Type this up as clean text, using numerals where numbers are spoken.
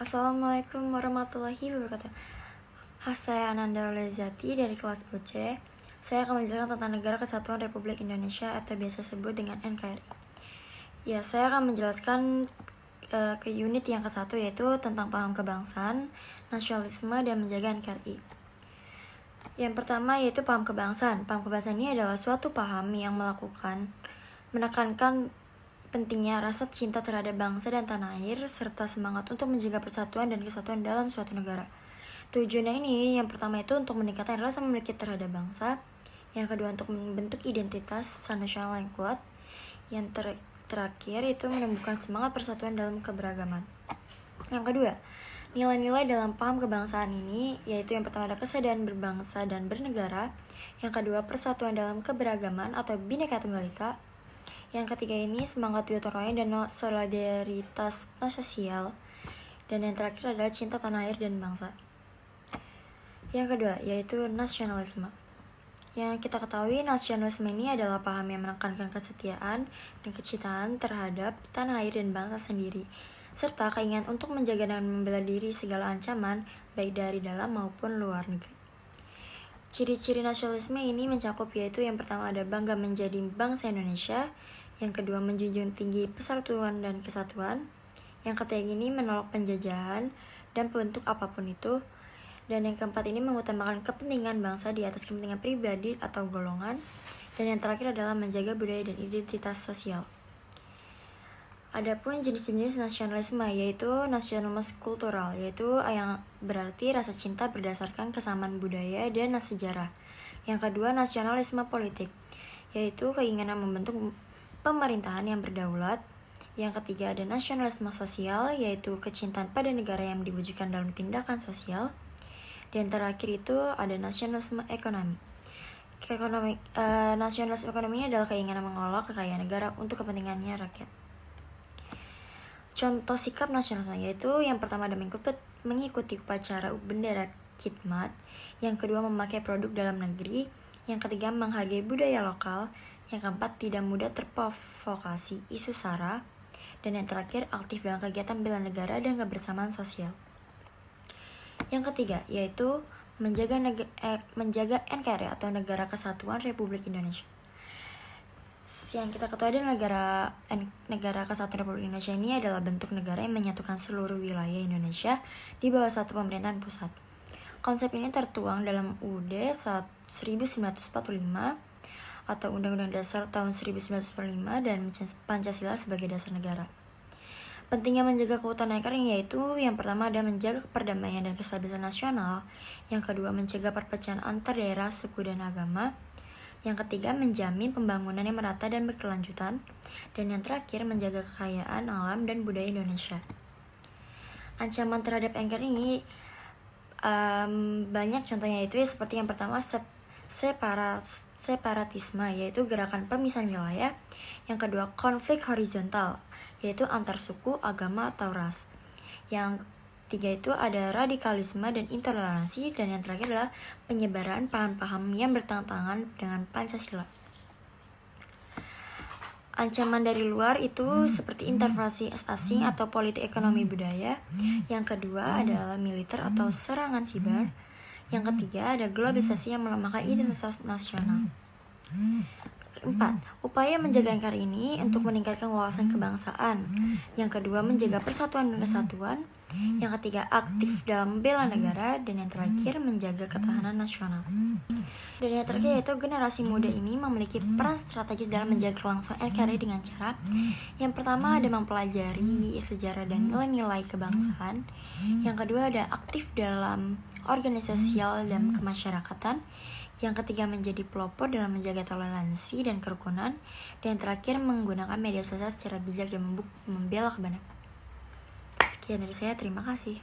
Assalamualaikum warahmatullahi wabarakatuh. Saya Ananda Lezati dari kelas BC. Saya akan menjelaskan tentang Negara Kesatuan Republik Indonesia atau biasa disebut dengan NKRI. Ya, saya akan menjelaskan ke unit yang ke-1, yaitu tentang paham kebangsaan, nasionalisme, dan menjaga NKRI. Yang pertama yaitu paham kebangsaan. Paham kebangsaan ini adalah suatu paham yang menekankan pentingnya rasa cinta terhadap bangsa dan tanah air, serta semangat untuk menjaga persatuan dan kesatuan dalam suatu negara. Tujuannya ini, yang pertama itu untuk meningkatkan rasa memiliki terhadap bangsa, yang kedua untuk membentuk identitas nasional yang kuat, yang terakhir itu menumbuhkan semangat persatuan dalam keberagaman. Yang kedua, nilai-nilai dalam paham kebangsaan ini, yaitu yang pertama ada kesadaran berbangsa dan bernegara, yang kedua persatuan dalam keberagaman atau Bhinneka Tunggal Ika, yang ketiga ini semangat gotong royong dan solidaritas sosial, dan yang terakhir adalah cinta tanah air dan bangsa. Yang kedua yaitu nasionalisme. Yang kita ketahui, nasionalisme ini adalah paham yang menekankan kesetiaan dan kecintaan terhadap tanah air dan bangsa sendiri, serta keinginan untuk menjaga dan membela diri segala ancaman baik dari dalam maupun luar negeri. Ciri-ciri nasionalisme ini mencakup yaitu yang pertama ada bangga menjadi bangsa Indonesia, yang kedua menjunjung tinggi persatuan dan kesatuan, yang ketiga ini menolak penjajahan dan bentuk apapun itu, dan yang keempat ini mengutamakan kepentingan bangsa di atas kepentingan pribadi atau golongan, dan yang terakhir adalah menjaga budaya dan identitas sosial. Adapun jenis-jenis nasionalisme yaitu nasionalisme kultural, yaitu yang berarti rasa cinta berdasarkan kesamaan budaya dan sejarah. Yang kedua nasionalisme politik, yaitu keinginan membentuk pemerintahan yang berdaulat. Yang ketiga ada nasionalisme sosial, yaitu kecintaan pada negara yang diwujudkan dalam tindakan sosial. Dan terakhir itu ada nasionalisme ekonomi. Nasionalisme ekonomi ini adalah keinginan mengelola kekayaan negara untuk kepentingannya rakyat. Contoh sikap nasionalisme yaitu yang pertama ada mengikuti upacara bendera khidmat, yang kedua memakai produk dalam negeri, yang ketiga menghargai budaya lokal, yang keempat tidak mudah terprovokasi isu sara, dan yang terakhir aktif dalam kegiatan bela negara dan kebersamaan sosial. Yang ketiga yaitu menjaga NKRI atau Negara Kesatuan Republik Indonesia. Yang kita ketahui adalah Negara Kesatuan Republik Indonesia ini adalah bentuk negara yang menyatukan seluruh wilayah Indonesia di bawah satu pemerintahan pusat. Konsep ini tertuang dalam UUD 1945 atau Undang-Undang Dasar tahun 1945 dan Pancasila sebagai dasar negara. Pentingnya menjaga keutuhan NKRI yaitu yang pertama ada menjaga perdamaian dan kestabilan nasional, yang kedua mencegah perpecahan antar daerah, suku, dan agama, yang ketiga menjamin pembangunan yang merata dan berkelanjutan, dan yang terakhir menjaga kekayaan alam dan budaya Indonesia. Ancaman terhadap NKRI ini banyak contohnya, yaitu seperti yang pertama separatisme, yaitu gerakan pemisahan wilayah, yang kedua konflik horizontal, yaitu antar suku, agama, atau ras, yang tiga itu ada radikalisme dan intoleransi, dan yang terakhir adalah penyebaran paham-paham yang bertentangan dengan Pancasila. Ancaman dari luar itu seperti intervensi asing atau politik ekonomi budaya. Yang kedua adalah militer atau serangan siber. Yang ketiga ada globalisasi yang melemahkan identitas nasional. Keempat, upaya menjaga NKRI ini untuk meningkatkan wawasan kebangsaan. Yang kedua menjaga persatuan dan kesatuan. Yang ketiga aktif dalam bela negara, dan yang terakhir menjaga ketahanan nasional. Dan yang terakhir yaitu generasi muda ini memiliki peran strategis dalam menjaga kelangsungan NKRI dengan cara yang pertama ada mempelajari sejarah dan nilai-nilai kebangsaan. Yang kedua ada aktif dalam organisasi sosial dan kemasyarakatan. Yang ketiga menjadi pelopor dalam menjaga toleransi dan kerukunan. Dan yang terakhir menggunakan media sosial secara bijak dan membela kebenaran. Sekian dari saya, terima kasih.